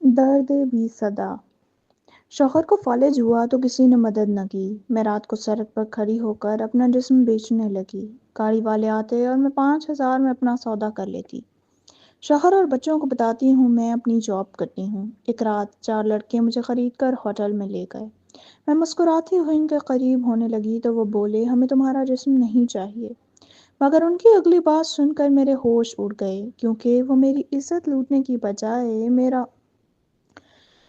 درد بی صدا۔ شوہر کو فالج ہوا تو کسی نے مدد نہ کی۔ میں رات کو سڑک پر کھڑی ہو کر اپنا جسم بیچنے لگی۔ گاڑی والے آتے اور میں 5,000 میں اپنا سودا کر لیتی۔ شوہر اور بچوں کو بتاتی ہوں میں اپنی جاب کرتی ہوں۔ ایک رات 4 لڑکے مجھے خرید کر ہوٹل میں لے گئے۔ میں مسکراتی ہوئی ان کے قریب ہونے لگی تو وہ بولے ہمیں تمہارا جسم نہیں چاہیے۔ مگر ان کی اگلی بات سن کر میرے ہوش اڑ گئے، کیونکہ وہ میری عزت لوٹنے کی بجائے میرا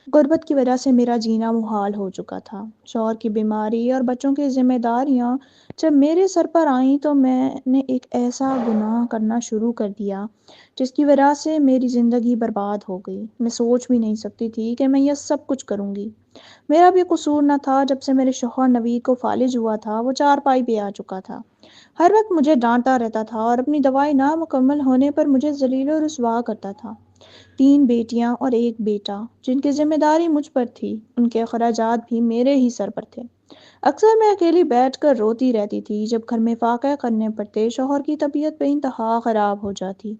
غربت کی وجہ سے میرا جینا محال ہو چکا تھا۔ شوہر کی بیماری اور بچوں کی ذمہ داریاں جب میرے سر پر آئیں تو میں نے ایک ایسا گناہ کرنا شروع کر دیا جس کی وجہ سے میری زندگی برباد ہو گئی۔ میں سوچ بھی نہیں سکتی تھی کہ میں یہ سب کچھ کروں گی۔ میرا بھی قصور نہ تھا۔ جب سے میرے شوہر نوید کو فالج ہوا تھا وہ چارپائی پہ آ چکا تھا۔ ہر وقت مجھے ڈانٹتا رہتا تھا اور اپنی دوائی نامکمل ہونے پر مجھے ذلیل و رسوا کرتا تھا۔ 3 بیٹیاں اور ایک بیٹا جن کی ذمہ داری مجھ پر تھی، ان کے اخراجات بھی میرے ہی سر پر تھے۔ اکثر میں اکیلی بیٹھ کر روتی رہتی تھی جب گھر میں فاقے کرنے پڑتے، شوہر کی طبیعت بے انتہا خراب ہو جاتی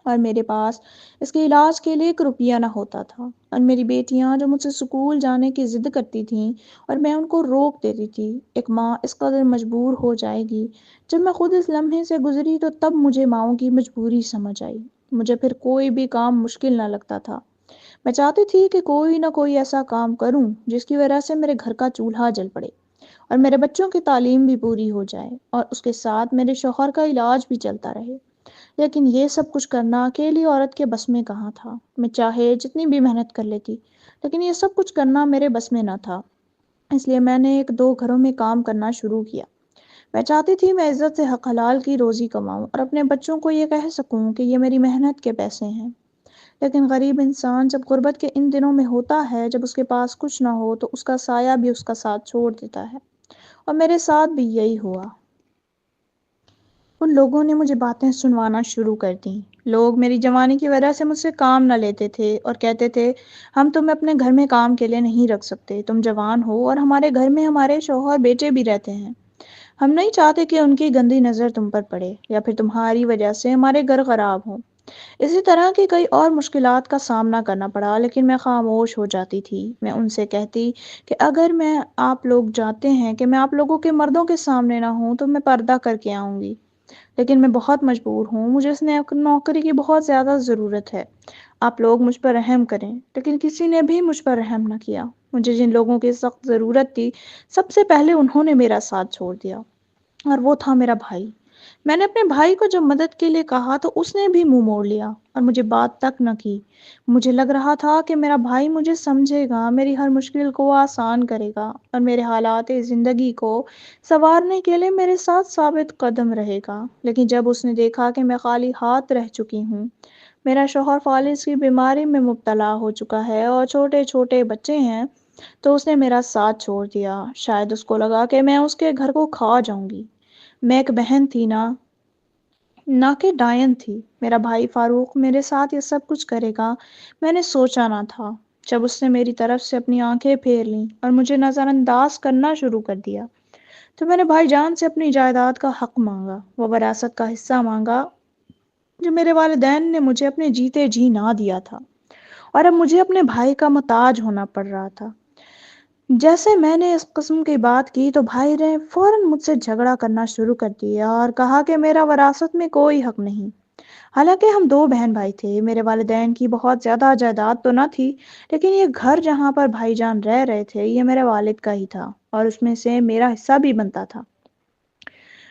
اور میرے پاس اس کے علاج کے لیے 1 روپیہ نہ ہوتا تھا، اور میری بیٹیاں جو مجھ سے اسکول جانے کی ضد کرتی تھیں اور میں ان کو روک دیتی تھی۔ ایک ماں اس قدر مجبور ہو جائے گی۔ جب میں خود اس لمحے سے گزری تو تب مجھے ماؤں کی مجبوری سمجھ آئی۔ مجھے پھر کوئی بھی کام مشکل نہ لگتا تھا۔ میں چاہتی تھی کہ کوئی نہ کوئی ایسا کام کروں جس کی وجہ سے میرے گھر کا چولہا جل پڑے اور میرے بچوں کی تعلیم بھی پوری ہو جائے اور اس کے ساتھ میرے شوہر کا علاج بھی چلتا رہے۔ لیکن یہ سب کچھ کرنا اکیلی عورت کے بس میں کہاں تھا؟ میں چاہے جتنی بھی محنت کر لیتی، لیکن یہ سب کچھ کرنا میرے بس میں نہ تھا۔ اس لیے میں نے 1-2 گھروں میں کام کرنا شروع کیا۔ میں چاہتی تھی میں عزت سے حق حلال کی روزی کماؤں اور اپنے بچوں کو یہ کہہ سکوں کہ یہ میری محنت کے پیسے ہیں۔ لیکن غریب انسان جب غربت کے ان دنوں میں ہوتا ہے، جب اس کے پاس کچھ نہ ہو، تو اس کا سایہ بھی اس کا ساتھ چھوڑ دیتا ہے، اور میرے ساتھ بھی یہی ہوا۔ ان لوگوں نے مجھے باتیں سنوانا شروع کر دیں۔ لوگ میری جوانی کی وجہ سے مجھ سے کام نہ لیتے تھے اور کہتے تھے ہم تمہیں اپنے گھر میں کام کے لیے نہیں رکھ سکتے، تم جوان ہو اور ہمارے گھر میں ہمارے شوہر بیٹے بھی رہتے ہیں، ہم نہیں چاہتے کہ ان کی گندی نظر تم پر پڑے یا پھر تمہاری وجہ سے ہمارے گھر خراب ہوں۔ اسی طرح کی کئی اور مشکلات کا سامنا کرنا پڑا، لیکن میں خاموش ہو جاتی تھی۔ میں ان سے کہتی کہ اگر آپ لوگ جانتے ہیں کہ میں آپ لوگوں کے مردوں کے سامنے نہ ہوں تو میں پردہ کر کے آؤں گی، لیکن میں بہت مجبور ہوں، مجھے اس نوکری کی بہت زیادہ ضرورت ہے، آپ لوگ مجھ پر رحم کریں۔ لیکن کسی نے بھی مجھ پر رحم نہ کیا۔ مجھے جن لوگوں کی سخت ضرورت تھی، سب سے پہلے انہوں نے میرا ساتھ چھوڑ دیا، اور وہ تھا میرا بھائی۔ میں نے اپنے بھائی کو جب مدد کے لیے کہا تو اس نے بھی منہ موڑ لیا اور مجھے بات تک نہ کی۔ مجھے لگ رہا تھا کہ میرا بھائی مجھے سمجھے گا، میری ہر مشکل کو آسان کرے گا اور میرے حالات زندگی کو سنوارنے کے لیے میرے ساتھ ثابت قدم رہے گا۔ لیکن جب اس نے دیکھا کہ میں خالی ہاتھ رہ چکی ہوں، میرا شوہر فالج کی بیماری میں مبتلا ہو چکا ہے اور چھوٹے چھوٹے بچے ہیں، تو اس نے میرا ساتھ چھوڑ دیا۔ شاید اس کو لگا کہ میں اس کے گھر کو کھا جاؤں گی۔ میں ایک بہن تھی، نہ کہ ڈائن تھی۔ میرا بھائی فاروق میرے ساتھ یہ سب کچھ کرے گا، میں نے سوچا نہ تھا۔ جب اس نے میری طرف سے اپنی آنکھیں پھیر لیں اور مجھے نظر انداز کرنا شروع کر دیا، تو میں نے بھائی جان سے اپنی جائیداد کا حق مانگا، وہ وراثت کا حصہ مانگا جو میرے والدین نے مجھے اپنے جیتے جی نہ دیا تھا، اور اب مجھے اپنے بھائی کا محتاج ہونا پڑ رہا تھا۔ جیسے میں نے اس قسم کی بات کی تو بھائی نے فوراً مجھ سے جھگڑا کرنا شروع کر دیا اور کہا کہ میرا وراثت میں کوئی حق نہیں۔ حالانکہ ہم 2 بہن بھائی تھے، میرے والدین کی بہت زیادہ جائیداد تو نہ تھی، لیکن یہ گھر جہاں پر بھائی جان رہ رہے تھے یہ میرے والد کا ہی تھا اور اس میں سے میرا حصہ بھی بنتا تھا۔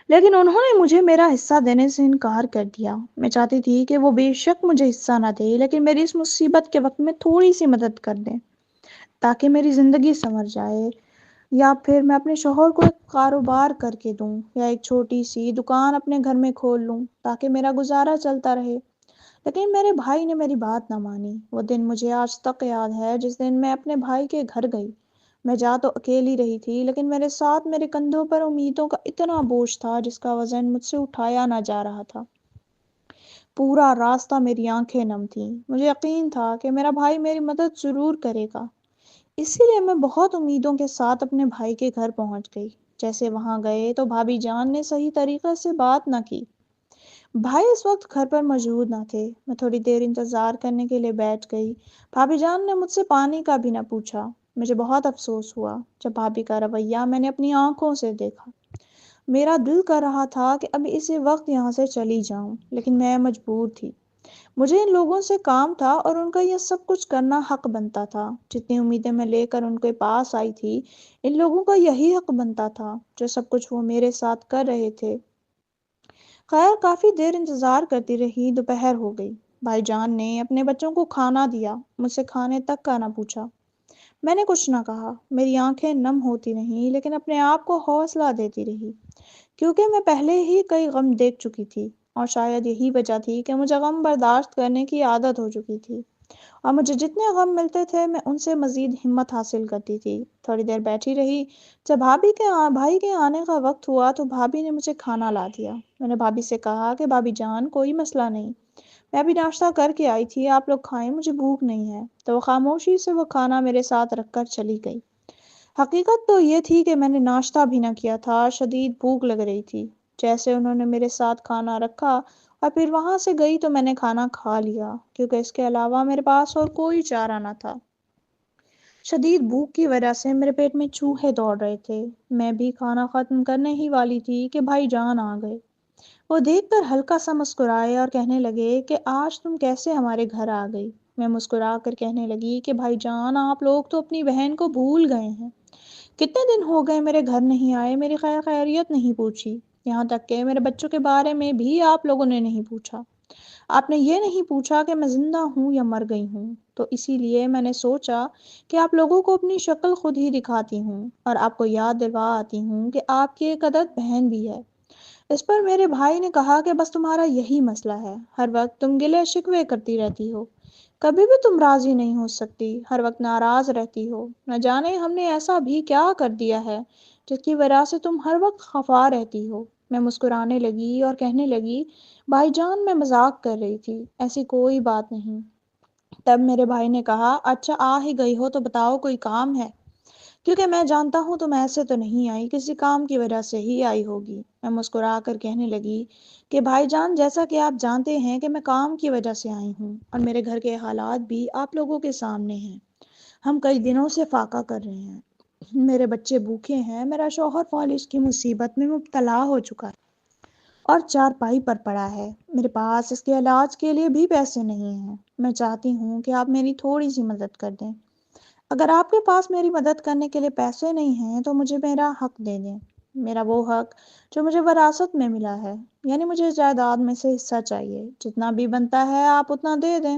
لیکن انہوں نے مجھے میرا حصہ دینے سے انکار کر دیا۔ میں چاہتی تھی کہ وہ بے شک مجھے حصہ نہ دے، لیکن میری اس مصیبت کے وقت میں تھوڑی سی مدد کر دیں تاکہ میری زندگی سنور جائے، یا پھر میں اپنے شوہر کو ایک کاروبار کر کے دوں یا ایک چھوٹی سی دکان اپنے گھر میں کھول لوں تاکہ میرا گزارا چلتا رہے۔ لیکن میرے بھائی نے میری بات نہ مانی۔ وہ دن مجھے آج تک یاد ہے جس دن میں اپنے بھائی کے گھر گئی۔ میں جا تو اکیلی رہی تھی، لیکن میرے ساتھ میرے کندھوں پر امیدوں کا اتنا بوجھ تھا جس کا وزن مجھ سے اٹھایا نہ جا رہا تھا۔ پورا راستہ میری آنکھیں نم تھیں۔ مجھے یقین تھا کہ میرا بھائی میری مدد ضرور کرے گا، اسی لیے میں بہت امیدوں کے ساتھ اپنے بھائی کے گھر پہنچ گئی۔ جیسے وہاں گئے تو بھابھی جان نے صحیح طریقے سے بات نہ کی۔ بھائی اس وقت گھر پر موجود نہ تھے۔ میں تھوڑی دیر انتظار کرنے کے لیے بیٹھ گئی۔ بھابھی جان نے مجھ سے پانی کا بھی نہ پوچھا۔ مجھے بہت افسوس ہوا جب بھابھی کا رویہ میں نے اپنی آنکھوں سے دیکھا۔ میرا دل کر رہا تھا کہ اب اسی وقت یہاں سے چلی جاؤں، لیکن میں مجبور تھی۔ مجھے ان لوگوں سے کام تھا اور ان کا یہ سب کچھ کرنا حق بنتا تھا۔ جتنی امیدیں میں لے کر ان کے پاس آئی تھی، ان لوگوں کا یہی حق بنتا تھا جو سب کچھ وہ میرے ساتھ کر رہے تھے۔ خیر کافی دیر انتظار کرتی رہی۔ دوپہر ہو گئی۔ بھائی جان نے اپنے بچوں کو کھانا دیا، مجھ سے کھانے تک کا نہ پوچھا۔ میں نے کچھ نہ کہا۔ میری آنکھیں نم ہوتی رہیں لیکن اپنے آپ کو حوصلہ دیتی رہی، کیونکہ میں پہلے ہی کئی غم دیکھ چکی تھی اور شاید یہی وجہ تھی کہ مجھے غم برداشت کرنے کی عادت ہو چکی تھی، اور مجھے جتنے غم ملتے تھے میں ان سے مزید ہمت حاصل کرتی تھی۔ تھوڑی دیر بیٹھی رہی۔ جب بھائی کے آنے کا وقت ہوا تو بھابھی نے مجھے کھانا لا دیا۔ میں نے بھابھی سے کہا کہ بھابھی جان کوئی مسئلہ نہیں، میں ابھی ناشتہ کر کے آئی تھی، آپ لوگ کھائیں، مجھے بھوک نہیں ہے۔ تو وہ خاموشی سے وہ کھانا میرے ساتھ رکھ کر چلی گئی۔ حقیقت تو یہ تھی کہ میں نے ناشتہ بھی نہ کیا تھا، شدید بھوک لگ رہی تھی۔ جیسے انہوں نے میرے ساتھ کھانا رکھا اور پھر وہاں سے گئی تو میں نے کھانا کھا لیا، کیونکہ اس کے علاوہ میرے پاس اور کوئی چارہ نہ تھا۔ شدید بھوک کی وجہ سے میرے پیٹ میں چوہے دوڑ رہے تھے۔ میں بھی کھانا ختم کرنے ہی والی تھی کہ بھائی جان آ گئے۔ وہ دیکھ کر ہلکا سا مسکرائے اور کہنے لگے کہ آج تم کیسے ہمارے گھر آ گئی؟ میں مسکرا کر کہنے لگی کہ بھائی جان آپ لوگ تو اپنی بہن کو بھول گئے ہیں۔ کتنے دن ہو گئے میرے گھر نہیں آئے، میری خیر خیریت نہیں پوچھی، یہاں تک کہ میرے بچوں کے بارے میں بھی آپ لوگوں نے نہیں پوچھا۔ آپ نے یہ نہیں پوچھا کہ میں زندہ ہوں یا مر گئی ہوں، تو اسی لیے میں نے سوچا کہ آپ لوگوں کو اپنی شکل خود ہی دکھاتی ہوں اور آپ کو یاد دلوا آتی ہوں کہ آپ کی ایک عدد بہن بھی ہے۔ اس پر میرے بھائی نے کہا کہ بس تمہارا یہی مسئلہ ہے، ہر وقت تم گلے شکوے کرتی رہتی ہو، کبھی بھی تم راضی نہیں ہو سکتی، ہر وقت ناراض رہتی ہو، نہ جانے ہم نے ایسا بھی کیا کر دیا ہے جس کی وجہ سے تم ہر وقت خفا رہتی ہو۔ میں مسکرانے لگی اور کہنے لگی بھائی جان میں مذاق کر رہی تھی، ایسی کوئی بات نہیں۔ تب میرے بھائی نے کہا اچھا آ ہی گئی ہو تو بتاؤ کوئی کام ہے، کیونکہ میں جانتا ہوں تم ایسے تو نہیں آئی، کسی کام کی وجہ سے ہی آئی ہوگی۔ میں مسکرا کر کہنے لگی کہ بھائی جان جیسا کہ آپ جانتے ہیں کہ میں کام کی وجہ سے آئی ہوں اور میرے گھر کے حالات بھی آپ لوگوں کے سامنے ہیں۔ ہم کئی دنوں سے فاقہ کر رہے ہیں، میرے بچے بھوکے ہیں، میرا شوہر فالج کی مصیبت میں مبتلا ہو چکا ہے اور چارپائی پر پڑا ہے، میرے پاس اس کے علاج کے لیے بھی پیسے نہیں ہیں۔ میں چاہتی ہوں کہ آپ میری تھوڑی سی مدد کر دیں۔ اگر آپ کے پاس میری مدد کرنے کے لیے پیسے نہیں ہیں تو مجھے میرا حق دے دیں، میرا وہ حق جو مجھے وراثت میں ملا ہے، یعنی مجھے جائیداد میں سے حصہ چاہیے، جتنا بھی بنتا ہے آپ اتنا دے دیں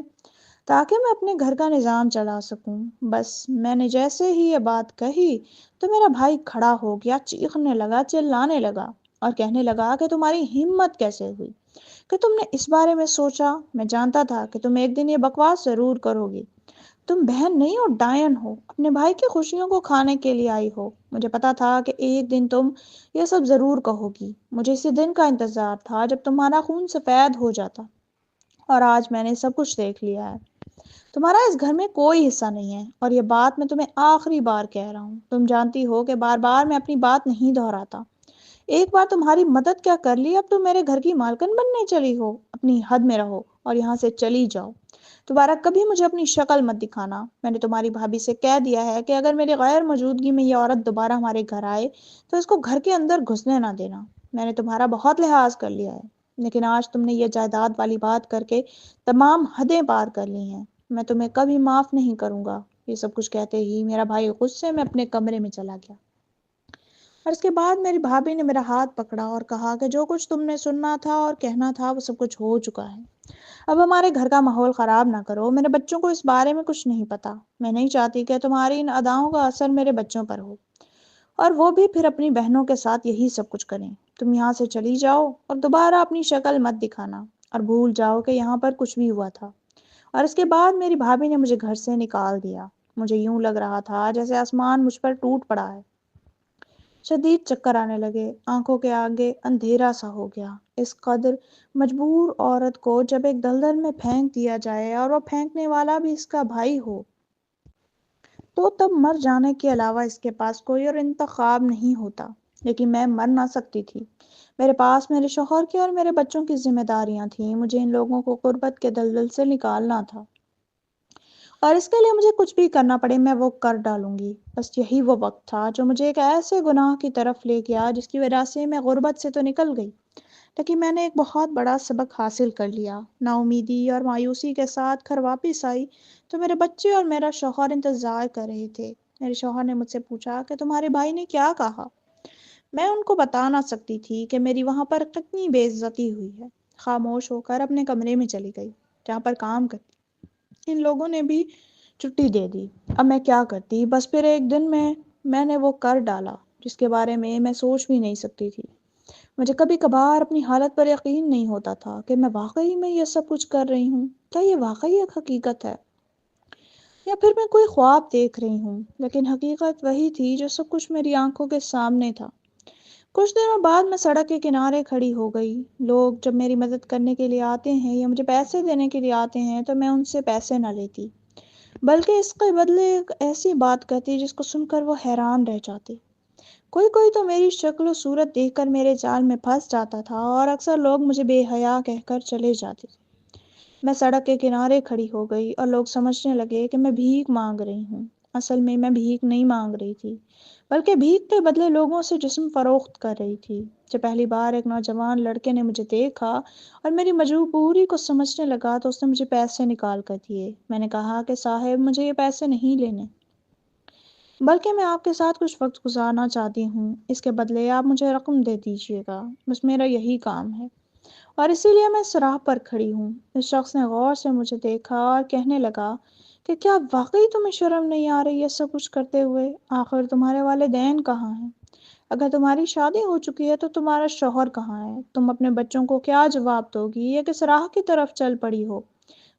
تاکہ میں اپنے گھر کا نظام چلا سکوں۔ بس میں نے جیسے ہی یہ بات کہی تو میرا بھائی کھڑا ہو گیا، چیخنے لگا، چلانے لگا اور کہنے لگا کہ تمہاری ہمت کیسے ہوئی کہ تم نے اس بارے میں سوچا؟ میں جانتا تھا کہ تم ایک دن یہ بکواس ضرور کرو گی، تم بہن نہیں ہو، ڈائن ہو، اپنے بھائی کی خوشیوں کو کھانے کے لیے آئی ہو۔ مجھے پتا تھا کہ ایک دن تم یہ سب ضرور کہو گی، مجھے اسی دن کا انتظار تھا جب تمہارا خون سفید ہو جاتا، اور آج میں نے سب کچھ دیکھ لیا ہے۔ تمہارا اس گھر میں کوئی حصہ نہیں ہے، اور یہ بات میں تمہیں آخری بار کہہ رہا ہوں، تم جانتی ہو کہ بار بار میں اپنی بات نہیں دہراتا۔ ایک بار تمہاری مدد کیا کر لی، اب تم میرے گھر کی مالکن بننے چلی ہو، اپنی حد میں رہو اور یہاں سے چلی جاؤ، دوبارہ کبھی مجھے اپنی شکل مت دکھانا۔ میں نے تمہاری بھابھی سے کہہ دیا ہے کہ اگر میری غیر موجودگی میں یہ عورت دوبارہ ہمارے گھر آئے تو اس کو گھر کے اندر گھسنے نہ دینا۔ میں نے تمہارا بہت لحاظ کر لیا ہے، لیکن آج تم نے یہ جائیداد والی بات کر کے تمام حدیں پار کر لی ہیں، میں تمہیں کبھی معاف نہیں کروں گا۔ یہ سب کچھ کہتے ہی میرا بھائی غصے میں اپنے کمرے میں چلا گیا، اور اس کے بعد میری بھابھی نے میرا ہاتھ پکڑا اور کہا کہ جو کچھ تم نے سننا تھا اور کہنا تھا وہ سب کچھ ہو چکا ہے، اب ہمارے گھر کا ماحول خراب نہ کرو، میرے بچوں کو اس بارے میں کچھ نہیں پتا، میں نہیں چاہتی کہ تمہاری ان اداؤں کا اثر میرے بچوں پر ہو اور وہ بھی پھر اپنی بہنوں کے ساتھ یہی سب کچھ کریں۔ تم یہاں سے چلی جاؤ اور دوبارہ اپنی شکل مت دکھانا اور بھول جاؤ کہ یہاں پر کچھ بھی ہوا تھا۔ اور اس کے بعد میری بھابھی نے مجھے گھر سے نکال دیا۔ مجھے یوں لگ رہا تھا جیسے آسمان مجھ پر ٹوٹ پڑا ہے، شدید چکر آنے لگے، آنکھوں کے آگے اندھیرا سا ہو گیا۔ اس قدر مجبور عورت کو جب ایک دلدل میں پھینک دیا جائے اور وہ پھینکنے والا بھی اس کا بھائی ہو تو تب مر جانے کے علاوہ اس کے پاس کوئی اور انتخاب نہیں ہوتا۔ لیکن میں مر نہ سکتی تھی۔ میرے پاس میرے شوہر کی اور میرے بچوں کی ذمہ داریاں تھیں، مجھے ان لوگوں کو غربت کے دلدل سے نکالنا تھا، اور اس کے لیے مجھے کچھ بھی کرنا پڑے میں وہ کر ڈالوں گی۔ بس یہی وہ وقت تھا جو مجھے ایک ایسے گناہ کی طرف لے گیا جس کی وجہ سے میں غربت سے تو نکل گئی، لیکن میں نے ایک بہت بڑا سبق حاصل کر لیا۔ نا امیدی اور مایوسی کے ساتھ گھر واپس آئی تو میرے بچے اور میرا شوہر انتظار کر رہے تھے۔ میرے شوہر نے مجھ سے پوچھا کہ تمہارے بھائی نے کیا کہا؟ میں ان کو بتا نہ سکتی تھی کہ میری وہاں پر کتنی بے عزتی ہوئی ہے۔ خاموش ہو کر اپنے کمرے میں چلی گئی جہاں پر کام کرتی۔ ان لوگوں نے بھی چھٹی دے دی۔ اب میں کیا کرتی؟ بس پھر ایک دن میں نے وہ کر ڈالا جس کے بارے میں سوچ بھی نہیں سکتی تھی۔ مجھے کبھی کبھار اپنی حالت پر یقین نہیں ہوتا تھا کہ میں واقعی میں یہ سب کچھ کر رہی ہوں۔ کیا یہ واقعی ایک حقیقت ہے یا پھر میں کوئی خواب دیکھ رہی ہوں؟ لیکن حقیقت وہی تھی جو سب کچھ میری آنکھوں کے سامنے تھا۔ کچھ دنوں بعد میں سڑک کے کنارے کھڑی ہو گئی۔ لوگ جب میری مدد کرنے کے لیے آتے ہیں یا مجھے پیسے دینے کے لیے آتے ہیں تو میں ان سے پیسے نہ لیتی، بلکہ اس کے بدلے ایک ایسی بات کہتی جس کو سن کر وہ حیران رہ جاتے۔ کوئی تو میری شکل و صورت دیکھ کر میرے جال میں پھنس جاتا تھا، اور اکثر لوگ مجھے بے حیا کہہ کر چلے جاتے تھے۔ میں سڑک کے کنارے کھڑی ہو گئی اور لوگ سمجھنے لگے کہ میں بھیک مانگ رہی ہوں۔ اصل میں بھیک نہیں مانگ رہی تھی، بلکہ بھیک کے بدلے لوگوں سے جسم فروخت کر رہی تھی۔ جب پہلی بار ایک نوجوان لڑکے نے مجھے دیکھا اور میری مجبوری کو سمجھنے لگا تو اس نے مجھے پیسے نکال کر دیے۔ میں نے کہا کہ صاحب مجھے یہ پیسے نہیں لینے، بلکہ میں آپ کے ساتھ کچھ وقت گزارنا چاہتی ہوں، اس کے بدلے آپ مجھے رقم دے دیجیے گا، بس میرا یہی کام ہے، اور اسی لیے میں اس راہ پر کھڑی ہوں۔ اس شخص نے غور سے مجھے دیکھا اور کہنے لگا کہ کیا واقعی تمہیں شرم نہیں آ رہی یہ سب کچھ کرتے ہوئے؟ آخر تمہارے والدین کہاں ہیں؟ اگر تمہاری شادی ہو چکی ہے تو تمہارا شوہر کہاں ہے؟ تم اپنے بچوں کو کیا جواب دو گی؟ یہ کس راہ کی طرف چل پڑی ہو؟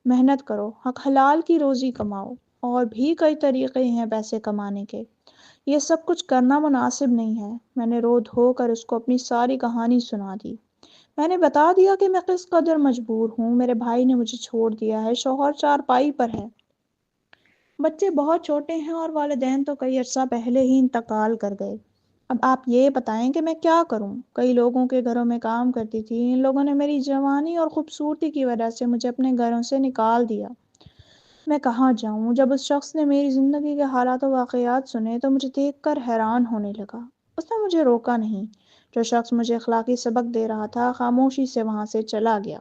محنت کرو، حق حلال کی روزی کماؤ، اور بھی کئی طریقے ہیں پیسے کمانے کے، یہ سب کچھ کرنا مناسب نہیں ہے۔ میں نے رو دھو کر اس کو اپنی ساری کہانی سنا دی۔ میں نے بتا دیا کہ میں کس قدر مجبور ہوں، میرے بھائی نے مجھے چھوڑ دیا ہے، شوہر چارپائی پر ہے، بچے بہت چھوٹے ہیں، اور والدین تو کئی عرصہ پہلے ہی انتقال کر گئے۔ اب آپ یہ بتائیں کہ میں کیا کروں؟ کئی لوگوں کے گھروں میں کام کرتی تھی، ان لوگوں نے میری جوانی اور خوبصورتی کی وجہ سے مجھے اپنے گھروں سے نکال دیا۔ میں کہاں جاؤں؟ جب اس شخص نے میری زندگی کے حالات و واقعات سنے تو مجھے دیکھ کر حیران ہونے لگا۔ اس نے مجھے روکا نہیں۔ جو شخص مجھے اخلاقی سبق دے رہا تھا خاموشی سے وہاں سے چلا گیا،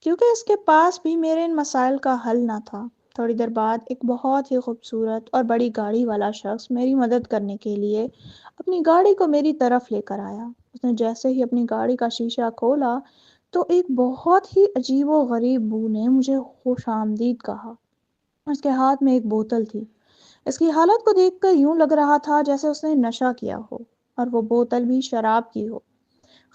کیونکہ اس کے پاس بھی میرے ان مسائل کا حل نہ تھا۔ تھوڑی دیر بعد ایک بہت ہی خوبصورت اور بڑی گاڑی والا شخص میری مدد کرنے کے لیے اپنی گاڑی کو میری طرف لے کر آیا۔ اس نے جیسے ہی اپنی گاڑی کا شیشہ کھولا تو ایک بہت ہی عجیب و غریب بو نے مجھے خوش آمدید کہا۔ اس کے ہاتھ میں ایک بوتل تھی۔ اس کی حالت کو دیکھ کر یوں لگ رہا تھا جیسے اس نے نشہ کیا ہو، اور وہ بوتل بھی شراب کی ہو۔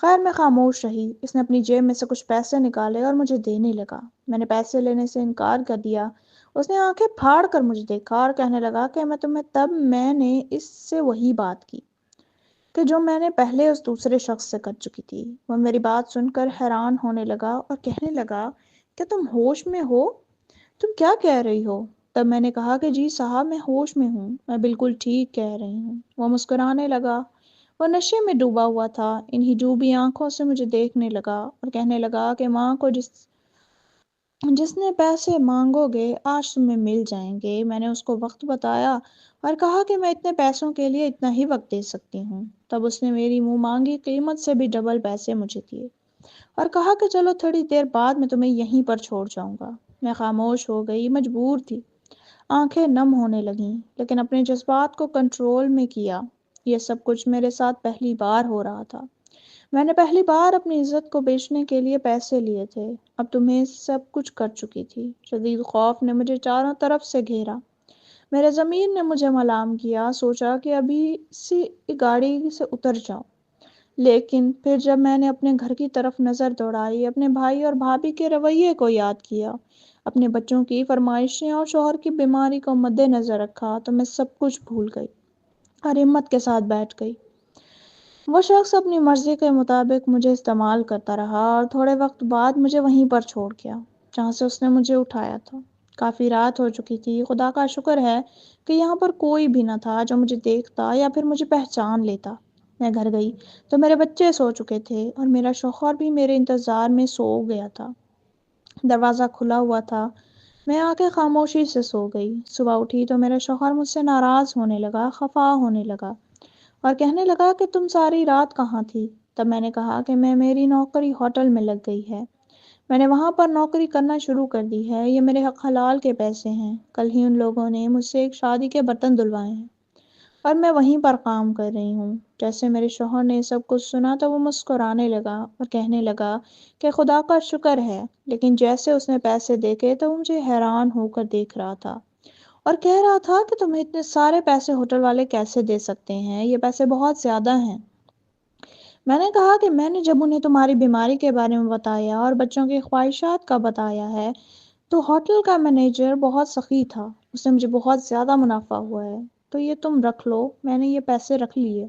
خیر میں خاموش رہی۔ اس نے اپنی جیب میں سے کچھ پیسے نکالے اور مجھے دینے لگا۔ میں نے پیسے لینے سے انکار کر دیا۔ اس نے آنکھیں پھاڑ کر مجھے دیکھا اور کہنے لگا کہ میں نے اس سے وہی بات کی کہ جو میں نے پہلے اس دوسرے شخص سے کر چکی تھی۔ وہ میری بات سن کر حیران ہونے لگا اور کہنے لگا کہ تم ہوش میں ہو؟ تم کیا کہہ رہی ہو؟ تب میں نے کہا کہ جی صاحب میں ہوش میں ہوں، میں بالکل ٹھیک کہہ رہی ہوں۔ وہ مسکرانے لگا۔ وہ نشے میں ڈوبا ہوا تھا۔ انہی ڈوبی آنکھوں سے مجھے دیکھنے لگا اور کہنے لگا کہ ماں کو جس نے پیسے مانگو گے آج تمہیں مل جائیں گے۔ میں نے اس کو وقت بتایا اور کہا کہ میں اتنے پیسوں کے لیے اتنا ہی وقت دے سکتی ہوں۔ تب اس نے میری منہ مانگی قیمت سے بھی ڈبل پیسے مجھے دیے اور کہا کہ چلو تھوڑی دیر بعد میں تمہیں یہیں پر چھوڑ جاؤں گا۔ میں خاموش ہو گئی، مجبور تھی۔ آنکھیں نم ہونے لگیں، لیکن اپنے جذبات کو کنٹرول میں کیا۔ یہ سب کچھ میرے ساتھ پہلی بار ہو رہا تھا۔ میں نے پہلی بار اپنی عزت کو بیچنے کے لیے پیسے لیے تھے۔ اب تمہیں سب کچھ کر چکی تھی۔ شدید خوف نے مجھے چاروں طرف سے گھیرا۔ میرے ضمیر نے مجھے ملام کیا، سوچا کہ ابھی سی گاڑی سے اتر جاؤ۔ لیکن پھر جب میں نے اپنے گھر کی طرف نظر دوڑائی، اپنے بھائی اور بھابھی کے رویے کو یاد کیا، اپنے بچوں کی فرمائشیں اور شوہر کی بیماری کو مد نظر رکھا، تو میں سب کچھ بھول گئی اور ہمت کے ساتھ بیٹھ گئی۔ وہ شخص اپنی مرضی کے مطابق مجھے استعمال کرتا رہا اور تھوڑے وقت بعد مجھے وہیں پر چھوڑ گیا جہاں سے اس نے مجھے اٹھایا تھا۔ کافی رات ہو چکی تھی۔ خدا کا شکر ہے کہ یہاں پر کوئی بھی نہ تھا جو مجھے دیکھتا یا پھر مجھے پہچان لیتا۔ میں گھر گئی تو میرے بچے سو چکے تھے اور میرا شوہر بھی میرے انتظار میں سو گیا تھا۔ دروازہ کھلا ہوا تھا۔ میں آ کے خاموشی سے سو گئی۔ صبح اٹھی تو میرا شوہر مجھ سے ناراض ہونے لگا، خفا ہونے لگا اور کہنے لگا کہ تم ساری رات کہاں تھی؟ تب میں نے کہا کہ میری نوکری ہوٹل میں لگ گئی ہے، میں نے وہاں پر نوکری کرنا شروع کر دی ہے، یہ میرے حق حلال کے پیسے ہیں، کل ہی ان لوگوں نے مجھ سے ایک شادی کے برتن دلوائے ہیں اور میں وہیں پر کام کر رہی ہوں۔ جیسے میرے شوہر نے سب کچھ سنا تو وہ مسکرانے لگا اور کہنے لگا کہ خدا کا شکر ہے، لیکن جیسے اس نے پیسے دیکھے تو مجھے حیران ہو کر دیکھ رہا تھا اور کہہ رہا تھا کہ تمہیں اتنے سارے پیسے ہوٹل والے کیسے دے سکتے ہیں، یہ پیسے بہت زیادہ ہیں۔ میں نے کہا کہ میں نے جب انہیں تمہاری بیماری کے بارے میں بتایا اور بچوں کی خواہشات کا بتایا ہے تو ہوٹل کا مینیجر بہت سخی تھا، اس نے مجھے بہت زیادہ منافع ہوا ہے، تو یہ تم رکھ لو۔ میں نے یہ پیسے رکھ لیے۔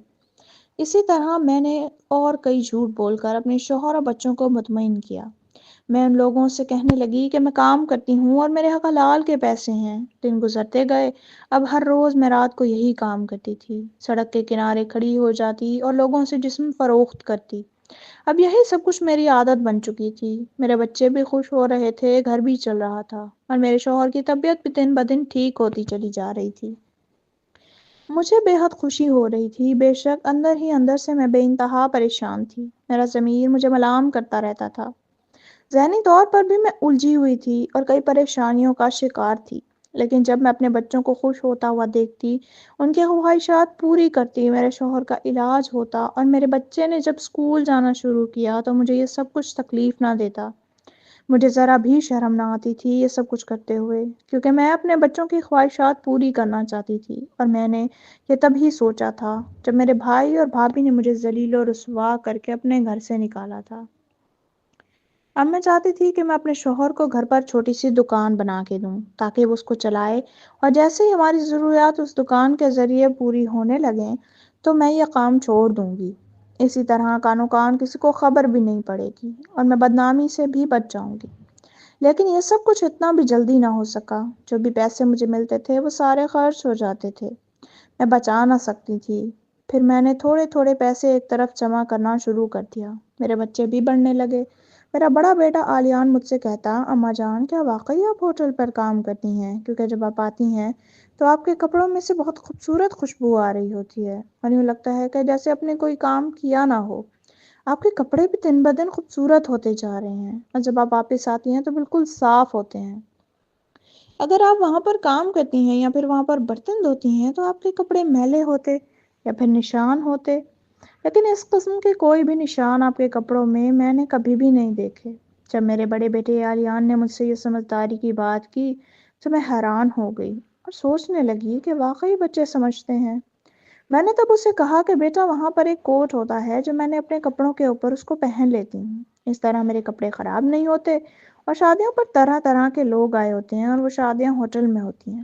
اسی طرح میں نے اور کئی جھوٹ بول کر اپنے شوہر اور بچوں کو مطمئن کیا۔ میں ان لوگوں سے کہنے لگی کہ میں کام کرتی ہوں اور میرے حق حلال کے پیسے ہیں۔ دن گزرتے گئے، اب ہر روز میں رات کو یہی کام کرتی تھی، سڑک کے کنارے کھڑی ہو جاتی اور لوگوں سے جسم فروخت کرتی۔ اب یہی سب کچھ میری عادت بن چکی تھی۔ میرے بچے بھی خوش ہو رہے تھے، گھر بھی چل رہا تھا اور میرے شوہر کی طبیعت بھی دن بدن ٹھیک ہوتی چلی جا رہی تھی۔ مجھے بے حد خوشی ہو رہی تھی، بے شک اندر ہی اندر سے میں بے انتہا پریشان تھی۔ میرا ضمیر مجھے ملام کرتا رہتا تھا۔ ذہنی طور پر بھی میں الجھی ہوئی تھی اور کئی پریشانیوں کا شکار تھی، لیکن جب میں اپنے بچوں کو خوش ہوتا ہوا دیکھتی، ان کی خواہشات پوری کرتی، میرے شوہر کا علاج ہوتا اور میرے بچے نے جب اسکول جانا شروع کیا تو مجھے یہ سب کچھ تکلیف نہ دیتا۔ مجھے ذرا بھی شرم نہ آتی تھی یہ سب کچھ کرتے ہوئے، کیونکہ میں اپنے بچوں کی خواہشات پوری کرنا چاہتی تھی، اور میں نے یہ تب ہی سوچا تھا جب میرے بھائی اور بھابھی نے مجھے ذلیل و رسوا کر کے اپنے گھر سے نکالا تھا۔ اب میں چاہتی تھی کہ میں اپنے شوہر کو گھر پر چھوٹی سی دکان بنا کے دوں تاکہ وہ اس کو چلائے، اور جیسے ہی ہماری ضروریات اس دکان کے ذریعے پوری ہونے لگیں تو میں یہ کام چھوڑ دوں گی۔ اسی طرح کانو کان کسی کو خبر بھی نہیں پڑے گی اور میں بدنامی سے بھی بچ جاؤں گی۔ لیکن یہ سب کچھ اتنا بھی جلدی نہ ہو سکا۔ جو بھی پیسے مجھے ملتے تھے وہ سارے خرچ ہو جاتے تھے، میں بچا نہ سکتی تھی۔ پھر میں نے تھوڑے تھوڑے پیسے ایک طرف جمع کرنا شروع کر دیا۔ میرے بچے بھی بڑھنے لگے۔ میرا بڑا بیٹا آلیان مجھ سے کہتا، اماں جان کیا واقعی آپ ہوٹل پر کام کرتی ہیں؟ کیونکہ جب آپ آتی ہیں تو آپ کے کپڑوں میں سے بہت خوبصورت خوشبو آ رہی ہوتی ہے اور یوں لگتا ہے کہ جیسے آپ نے کوئی کام کیا نہ ہو۔ آپ کے کپڑے بھی دن بدن خوبصورت ہوتے جا رہے ہیں اور جب آپ واپس آتی ہیں تو بالکل صاف ہوتے ہیں۔ اگر آپ وہاں پر کام کرتی ہیں یا پھر وہاں پر برتن دھوتی ہیں تو آپ کے کپڑے میلے ہوتے یا پھر نشان ہوتے، لیکن اس قسم کے کوئی بھی نشان آپ کے کپڑوں میں نے کبھی بھی نہیں دیکھے۔ جب میرے بڑے بیٹے آلیان نے مجھ سے یہ سمجھداری کی بات کی تو میں حیران ہو گئی اور سوچنے لگی کہ واقعی بچے سمجھتے ہیں۔ میں نے تب اسے کہا کہ بیٹا وہاں پر ایک کوٹ ہوتا ہے جو میں نے اپنے کپڑوں کے اوپر اس کو پہن لیتی ہوں، اس طرح میرے کپڑے خراب نہیں ہوتے، اور شادیوں پر طرح طرح کے لوگ آئے ہوتے ہیں اور وہ شادیاں ہوٹل میں ہوتی ہیں،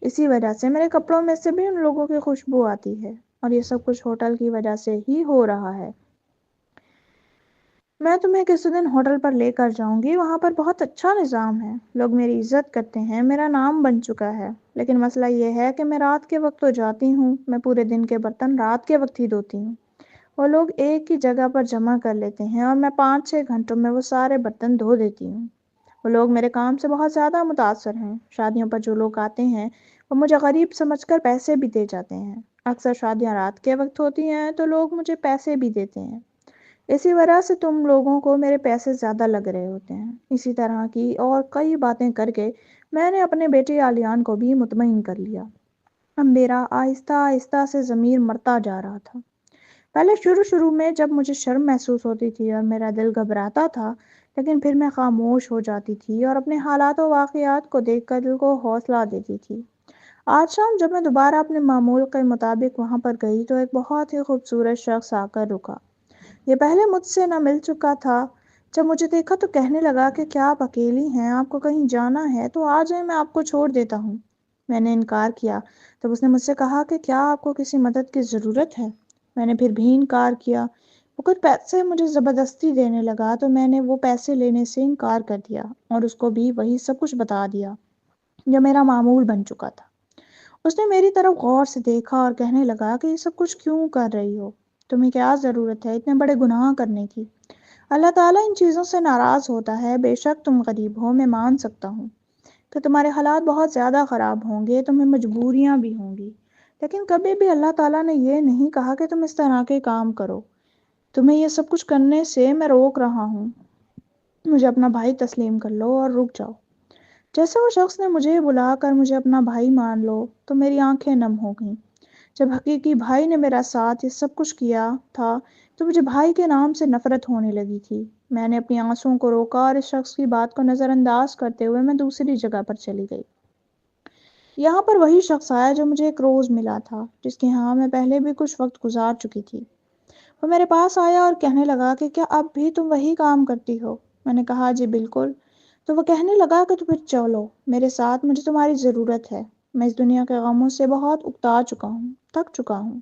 اسی وجہ سے میرے کپڑوں میں سے بھی ان لوگوں کی خوشبو آتی ہے، اور یہ سب کچھ ہوٹل کی وجہ سے ہی ہو رہا ہے۔ میں تمہیں کسی دن ہوٹل پر لے کر جاؤں گی، وہاں پر بہت اچھا نظام ہے، لوگ میری عزت کرتے ہیں، میرا نام بن چکا ہے، لیکن مسئلہ یہ ہے کہ میں رات کے وقت تو جاتی ہوں، میں پورے دن کے برتن رات کے وقت ہی دھوتی ہوں، وہ لوگ ایک ہی جگہ پر جمع کر لیتے ہیں اور میں 5-6 گھنٹوں میں وہ سارے برتن دھو دیتی ہوں۔ وہ لوگ میرے کام سے بہت زیادہ متاثر ہیں۔ شادیوں پر جو لوگ آتے ہیں وہ مجھے غریب سمجھ کر پیسے بھی دے جاتے ہیں۔ اکثر شادیاں رات کے وقت ہوتی ہیں تو لوگ مجھے پیسے بھی دیتے ہیں، اسی وجہ سے تم لوگوں کو میرے پیسے زیادہ لگ رہے ہوتے ہیں۔ اسی طرح کی اور کئی باتیں کر کے میں نے اپنے بیٹے آلیان کو بھی مطمئن کر لیا۔ اب میرا آہستہ آہستہ سے ضمیر مرتا جا رہا تھا۔ پہلے شروع میں جب مجھے شرم محسوس ہوتی تھی اور میرا دل گھبراتا تھا، لیکن پھر میں خاموش ہو جاتی تھی اور اپنے حالات و واقعات کو دیکھ کر دل کو حوصلہ دیتی تھی۔ آج شام جب میں دوبارہ اپنے معمول کے مطابق وہاں پر گئی تو ایک بہت ہی خوبصورت شخص آ کر رکا۔ یہ پہلے مجھ سے نہ مل چکا تھا۔ جب مجھے دیکھا تو کہنے لگا کہ کیا آپ اکیلی ہیں؟ آپ کو کہیں جانا ہے تو آ جائیں، میں آپ کو چھوڑ دیتا ہوں۔ میں نے انکار کیا۔ تب اس نے مجھ سے کہا کہ کیا آپ کو کسی مدد کی ضرورت ہے؟ میں نے پھر بھی انکار کیا۔ وہ کچھ پیسے مجھے زبردستی دینے لگا تو میں نے وہ پیسے لینے سے انکار کر دیا اور اس کو بھی وہی سب کچھ بتا دیا جو میرا معمول بن چکا تھا۔ اس نے میری طرف غور سے دیکھا اور کہنے لگا کہ یہ سب کچھ کیوں کر رہی ہو؟ تمہیں کیا ضرورت ہے اتنے بڑے گناہ کرنے کی؟ اللہ تعالیٰ ان چیزوں سے ناراض ہوتا ہے۔ بے شک تم غریب ہو، میں مان سکتا ہوں کہ تمہارے حالات بہت زیادہ خراب ہوں گے، تمہیں مجبوریاں بھی ہوں گی، لیکن کبھی بھی اللہ تعالیٰ نے یہ نہیں کہا کہ تم اس طرح کے کام کرو۔ تمہیں یہ سب کچھ کرنے سے میں روک رہا ہوں۔ مجھے اپنا بھائی تسلیم کر لو اور رک جاؤ۔ جیسے وہ شخص نے مجھے بلا کر مجھے اپنا بھائی مان لو تو میری آنکھیں نم ہو گئیں۔ جب حقیقی بھائی نے میرا ساتھ یہ سب کچھ کیا تھا تو مجھے بھائی کے نام سے نفرت ہونے لگی تھی۔ میں نے اپنی آنسوؤں کو روکا اور اس شخص کی بات کو نظر انداز کرتے ہوئے میں دوسری جگہ پر چلی گئی۔ یہاں پر وہی شخص آیا جو مجھے ایک روز ملا تھا، جس کے ہاں میں پہلے بھی کچھ وقت گزار چکی تھی۔ وہ میرے پاس آیا اور کہنے لگا کہ کیا اب بھی تم وہی کام کرتی ہو؟ میں نے کہا جی بالکل۔ تو وہ کہنے لگا کہ تو پھر چلو میرے ساتھ، مجھے تمہاری ضرورت ہے۔ میں اس دنیا کے غموں سے بہت اکتا چکا ہوں، تھک چکا ہوں،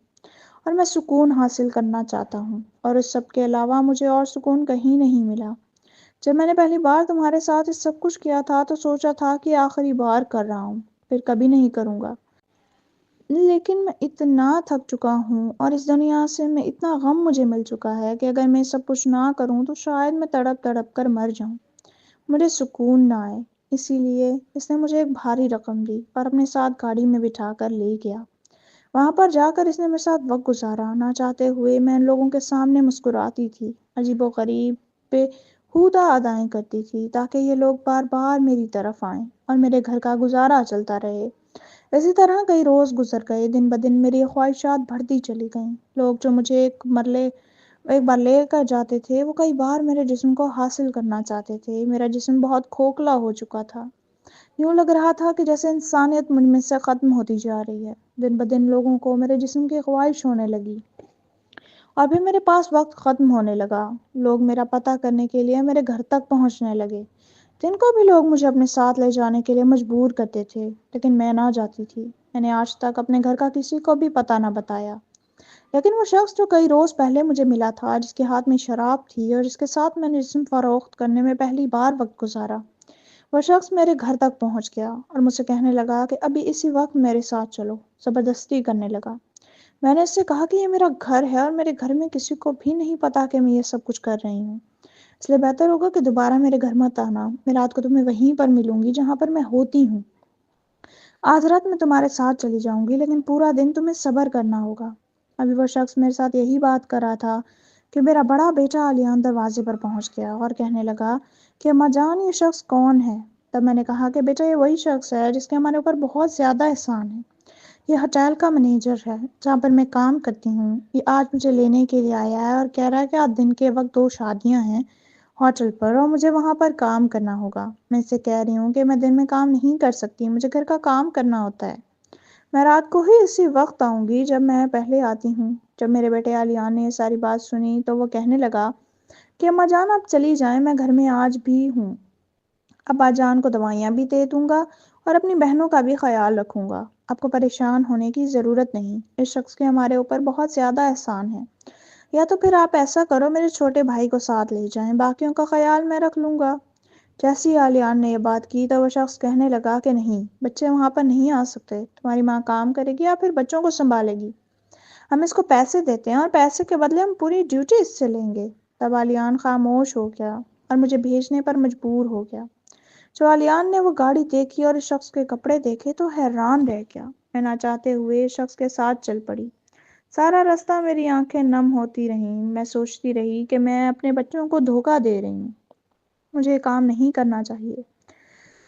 اور میں سکون حاصل کرنا چاہتا ہوں، اور اس سب کے علاوہ مجھے اور سکون کہیں نہیں ملا۔ جب میں نے پہلی بار تمہارے ساتھ اس سب کچھ کیا تھا تو سوچا تھا کہ آخری بار کر رہا ہوں، پھر کبھی نہیں کروں گا، لیکن میں اتنا تھک چکا ہوں اور اس دنیا سے میں اتنا غم مجھے مل چکا ہے کہ اگر میں سب کچھ نہ کروں تو شاید میں تڑپ تڑپ کر مر جاؤں، مجھے سکون نہ آئے۔ اسی لیے اس نے مجھے ایک بھاری رقم دی اور اپنے ساتھ گاڑی میں بٹھا کر لے گیا۔ وہاں پر جا کر اس نے میرے ساتھ وقت گزارا۔ نہ چاہتے ہوئے میں ان لوگوں کے سامنے مسکراتی تھی، عجیب و غریب بے ہودہ ادائیں کرتی تھی تاکہ یہ لوگ بار بار میری طرف آئیں اور میرے گھر کا گزارا چلتا رہے۔ اسی طرح کئی روز گزر گئے، دن بدن میری خواہشات بڑھتی چلی گئیں۔ لوگ جو مجھے ایک بار لے کر جاتے تھے وہ کئی بار میرے جسم کو حاصل کرنا چاہتے تھے۔ میرا جسم بہت کھوکھلا ہو چکا تھا، یوں لگ رہا تھا کہ جیسے انسانیت مجھ میں سے ختم ہوتی جا رہی ہے۔ دن بدن لوگوں کو میرے جسم کی خواہش ہونے لگی اور پھر میرے پاس وقت ختم ہونے لگا۔ لوگ میرا پتہ کرنے کے لیے میرے گھر تک پہنچنے لگے۔ دن کو بھی لوگ مجھے اپنے ساتھ لے جانے کے لیے مجبور کرتے تھے، لیکن میں نہ جاتی تھی۔ میں نے آج تک اپنے گھر کا کسی کو بھی پتہ نہ بتایا، لیکن وہ شخص جو کئی روز پہلے مجھے ملا تھا، جس کے ہاتھ میں شراب تھی اور جس کے ساتھ میں نے جسم فروخت کرنے میں پہلی بار وقت گزارا، وہ شخص میرے گھر تک پہنچ گیا اور مجھ سے کہنے لگا کہ ابھی اسی وقت میرے ساتھ چلو۔ زبردستی کرنے لگا۔ میں نے اس سے کہا کہ یہ میرا گھر ہے اور میرے گھر میں کسی کو بھی نہیں پتا کہ میں یہ سب کچھ کر رہی ہوں، اس لیے بہتر ہوگا کہ دوبارہ میرے گھر مت آنا۔ میں رات کو تمہیں وہیں پر ملوں گی جہاں پر میں ہوتی ہوں۔ آج رات میں تمہارے ساتھ چلی جاؤں گی، لیکن پورا دن تمہیں صبر کرنا ہوگا۔ ابھی وہ شخص میرے ساتھ یہی بات کر رہا تھا کہ میرا بڑا بیٹا علیان دروازے پر پہنچ گیا اور کہنے لگا کہ اماں جان یہ شخص کون ہے؟ تب میں نے کہا کہ بیٹا یہ وہی شخص ہے جس کے ہمارے اوپر بہت زیادہ احسان ہے۔ یہ ہوٹل کا مینیجر ہے جہاں پر میں کام کرتی ہوں۔ یہ آج مجھے لینے کے لیے آیا ہے اور کہہ رہا ہے کہ آج دن کے وقت 2 شادیاں ہیں ہوٹل پر اور مجھے وہاں پر کام کرنا ہوگا۔ میں اسے کہہ رہی ہوں کہ میں دن میں کام نہیں کر سکتی، مجھے گھر کا کام کرنا ہوتا ہے۔ میں رات کو ہی اسی وقت آؤں گی جب میں پہلے آتی ہوں۔ جب میرے بیٹے علیان نے یہ ساری بات سنی تو وہ کہنے لگا کہ اماں جان آپ چلی جائیں، میں گھر میں آج بھی ہوں۔ ابا جان کو دوائیاں بھی دے دوں گا اور اپنی بہنوں کا بھی خیال رکھوں گا۔ آپ کو پریشان ہونے کی ضرورت نہیں، اس شخص کے ہمارے اوپر بہت زیادہ احسان ہے۔ یا تو پھر آپ ایسا کرو میرے چھوٹے بھائی کو ساتھ لے جائیں، باقیوں کا خیال میں رکھ لوں گا۔ جیسی علیان نے یہ بات کی تو وہ شخص کہنے لگا کہ نہیں، بچے وہاں پر نہیں آ سکتے، تمہاری ماں کام کرے گی یا پھر بچوں کو سنبھالے گی۔ ہم اس کو پیسے دیتے ہیں اور پیسے کے بدلے ہم پوری ڈیوٹی اس سے لیں گے۔ تب علیان خاموش ہو گیا اور مجھے بھیجنے پر مجبور ہو گیا۔ جو علیان نے وہ گاڑی دیکھی اور اس شخص کے کپڑے دیکھے تو حیران رہ گیا۔ میں نہ چاہتے ہوئے اس شخص کے ساتھ چل پڑی۔ سارا راستہ میری آنکھیں نم ہوتی رہیں، میں سوچتی رہی کہ میں اپنے بچوں کو دھوکہ دے رہی ہوں، مجھے یہ کام نہیں کرنا چاہیے۔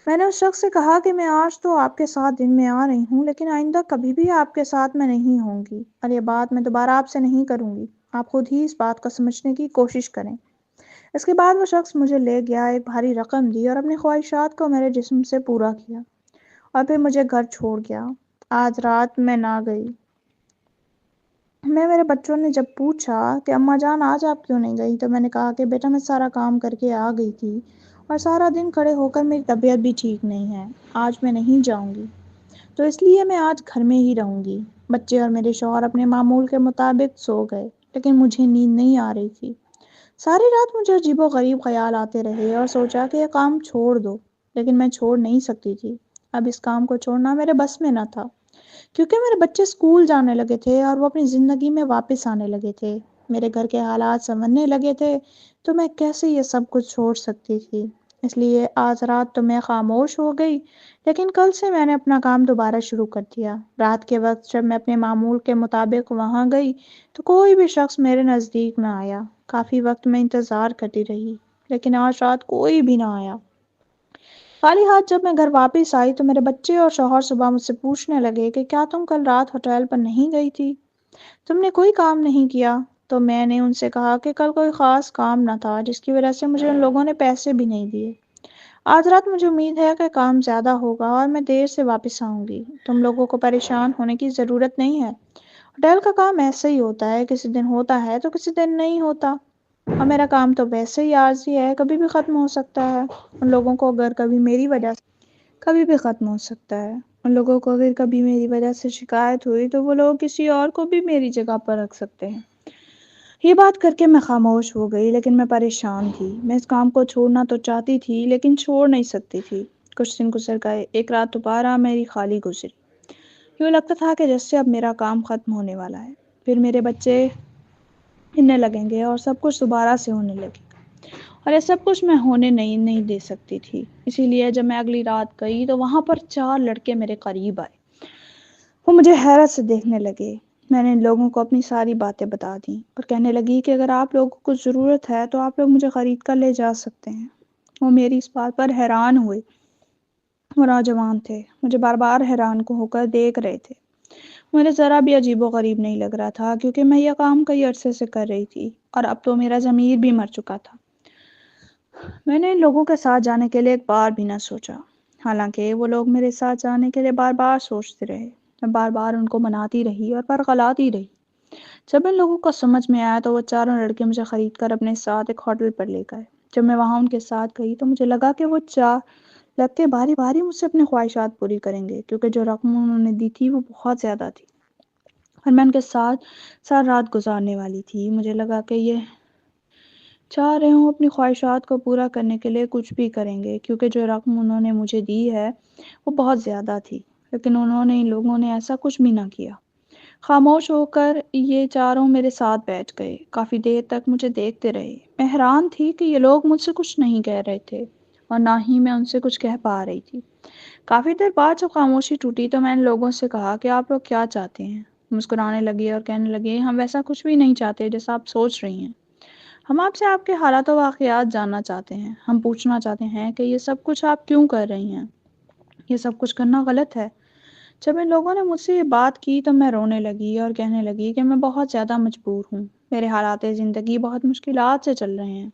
میں نے اس شخص سے کہا کہ میں آج تو آپ کے ساتھ دن میں آ رہی ہوں، لیکن آئندہ کبھی بھی آپ کے ساتھ میں نہیں ہوں گی اور یہ بات میں دوبارہ آپ سے نہیں کروں گی۔ آپ خود ہی اس بات کو سمجھنے کی کوشش کریں۔ اس کے بعد وہ شخص مجھے لے گیا، ایک بھاری رقم دی اور اپنی خواہشات کو میرے جسم سے پورا کیا اور پھر مجھے گھر چھوڑ گیا۔ آج رات میں نہ گئی۔ میرے بچوں نے جب پوچھا کہ اماں جان آج آپ کیوں نہیں گئی تو میں نے کہا کہ بیٹا میں سارا کام کر کے آ گئی تھی اور سارا دن کھڑے ہو کر میری طبیعت بھی ٹھیک نہیں ہے، آج میں نہیں جاؤں گی، تو اس لیے میں آج گھر میں ہی رہوں گی۔ بچے اور میرے شوہر اپنے معمول کے مطابق سو گئے، لیکن مجھے نیند نہیں آ رہی تھی۔ ساری رات مجھے عجیب و غریب خیال آتے رہے اور سوچا کہ یہ کام چھوڑ دو، لیکن میں چھوڑ نہیں سکتی تھی۔ اب اس کام کو چھوڑنا میرے بس میں نہ تھا، کیونکہ میرے بچے اسکول جانے لگے تھے اور وہ اپنی زندگی میں واپس آنے لگے تھے، میرے گھر کے حالات سنورنے لگے تھے، تو میں کیسے یہ سب کچھ چھوڑ سکتی تھی؟ اس لیے آج رات تو میں خاموش ہو گئی، لیکن کل سے میں نے اپنا کام دوبارہ شروع کر دیا۔ رات کے وقت جب میں اپنے معمول کے مطابق وہاں گئی تو کوئی بھی شخص میرے نزدیک نہ آیا۔ کافی وقت میں انتظار کرتی رہی، لیکن آج رات کوئی بھی نہ آیا۔ خالی ہاتھ جب میں گھر واپس آئی تو میرے بچے اور شوہر صبح مجھ سے پوچھنے لگے کہ کیا تم کل رات ہوٹل پر نہیں گئی تھی؟ تم نے کوئی کام نہیں کیا؟ تو میں نے ان سے کہا کہ کل کوئی خاص کام نہ تھا جس کی وجہ سے مجھے ان لوگوں نے پیسے بھی نہیں دیے۔ آج رات مجھے امید ہے کہ کام زیادہ ہوگا اور میں دیر سے واپس آؤں گی۔ تم لوگوں کو پریشان ہونے کی ضرورت نہیں ہے، ہوٹل کا کام ایسے ہی ہوتا ہے، کسی دن ہوتا ہے تو کسی دن نہیں ہوتا، اور میرا کام تو ویسے ہی عارضی ہے، کبھی بھی ختم ہو سکتا ہے۔ ان لوگوں کو اگر کبھی میری وجہ سے کبھی بھی ختم ہو سکتا ہے، ان لوگوں کو اگر کبھی میری وجہ سے شکایت ہوئی تو وہ لوگ کسی اور کو بھی میری جگہ پر رکھ سکتے ہیں۔ یہ بات کر کے میں خاموش ہو گئی، لیکن میں پریشان تھی۔ میں اس کام کو چھوڑنا تو چاہتی تھی لیکن چھوڑ نہیں سکتی تھی۔ کچھ دن گزر گئے، ایک رات دوبارہ میری خالی گزری۔ یوں لگتا تھا کہ جیسے اب میرا کام ختم ہونے والا ہے، پھر میرے بچے ہننے لگیں گے اور سب کچھ دوبارہ سے ہونے لگے گا، اور یہ سب کچھ میں ہونے نہیں دے سکتی تھی۔ اسی لیے جب میں اگلی رات گئی تو وہاں پر 4 لڑکے میرے قریب آئے۔ وہ مجھے حیرت سے دیکھنے لگے۔ میں نے ان لوگوں کو اپنی ساری باتیں بتا دیں اور کہنے لگی کہ اگر آپ لوگوں کو ضرورت ہے تو آپ لوگ مجھے خرید کر لے جا سکتے ہیں۔ وہ میری اس بات پر حیران ہوئے۔ وہ نوجوان تھے، مجھے بار بار حیران کو ہو کر دیکھ رہے تھے۔ مجھے ذرا بھی عجیب و غریب نہیں لگ رہا تھا، کیونکہ میں یہ کام کئی عرصے سے کر رہی تھی اور اب تو میرا ضمیر بھی مر چکا تھا۔ میں نے ان لوگوں کے ساتھ جانے کے لیے ایک بار بھی نہ سوچا، حالانکہ وہ لوگ میرے ساتھ جانے کے لیے بار بار سوچتے رہے۔ میں بار بار ان کو مناتی رہی اور برغلاتی رہی۔ جب ان لوگوں کو سمجھ میں آیا تو وہ 4 لڑکے مجھے خرید کر اپنے ساتھ ایک ہوٹل پر لے گئے۔ جب میں وہاں ان کے ساتھ گئی تو مجھے لگا کہ وہ 4 لڑکے باری باری مجھ سے اپنی خواہشات پوری کریں گے، کیونکہ جو رقم انہوں نے دی تھی وہ بہت زیادہ تھی، اور میں ان کے ساتھ ساری رات گزارنے والی تھی۔ مجھے لگا کہ یہ چاہ رہے ہوں اپنی خواہشات کو پورا کرنے کے لیے کچھ بھی کریں گے، کیونکہ جو رقم انہوں نے مجھے دی ہے وہ بہت زیادہ تھی، لیکن ان لوگوں نے ایسا کچھ بھی نہ کیا۔ خاموش ہو کر یہ 4 میرے ساتھ بیٹھ گئے، کافی دیر تک مجھے دیکھتے رہے۔ میں حیران تھی کہ یہ لوگ مجھ سے کچھ نہیں کہہ رہے تھے اور نہ ہی میں ان سے کچھ کہہ پا رہی تھی۔ کافی دیر بعد جب خاموشی ٹوٹی تو میں نے لوگوں سے کہا کہ آپ لوگ کیا چاہتے ہیں؟ مسکرانے لگے اور کہنے لگے ہم ویسا کچھ بھی نہیں چاہتے جیسا آپ سوچ رہی ہیں۔ ہم آپ سے آپ کے حالات و واقعات جاننا چاہتے ہیں۔ ہم پوچھنا چاہتے ہیں کہ یہ سب کچھ آپ کیوں کر رہی ہیں؟ یہ سب کچھ کرنا غلط ہے۔ جب ان لوگوں نے مجھ سے یہ بات کی تو میں رونے لگی اور کہنے لگی کہ میں بہت زیادہ مجبور ہوں، میرے حالات زندگی بہت مشکلات سے چل رہے ہیں،